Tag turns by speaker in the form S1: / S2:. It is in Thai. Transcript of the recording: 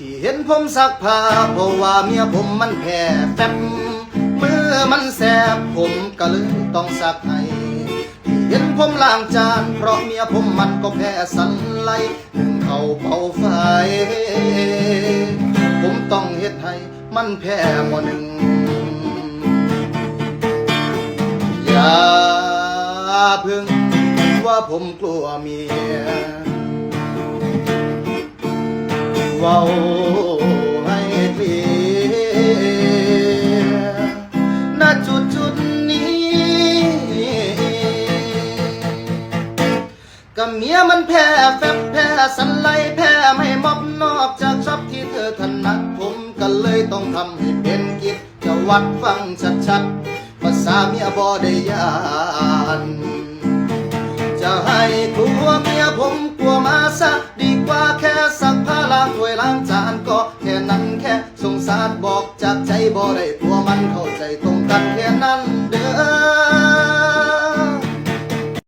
S1: ที่เห็นผมซักผ้าเพราะว่าเมียผมมันแพ้แฟบมือมันแสบผมก็เลยต้องซักให้ที่เห็นผมล้างจานเพราะเมียผมมันก็แพ้สันไลถึงเขาเป่าไฟผมต้องเฮ็ดให้มันแพ้หม้อหนึ่งอย่าเพิ่งว่าผมกลัวเมียเว้าให้เคลียร์ณจุดนี้กับเมียมันแพ้แฟบแพ้สันไลแพ้ไม่มอบนอกจากชอบที่เธอถนัดผมก็เลยต้องทำให้เป็นกิจจะวัดฟังชัดๆภาษาเมียบ่ได้ยานจะให้กลัวเมียผมกลัวมาซะดีกว่าแค่ซักผ้าล้างถ้วยล้างจานก็แค่นั้นแค่สงสารบอกจากใจบ่ได้ตัวมันเข้าใจตรงกันแค่นั้น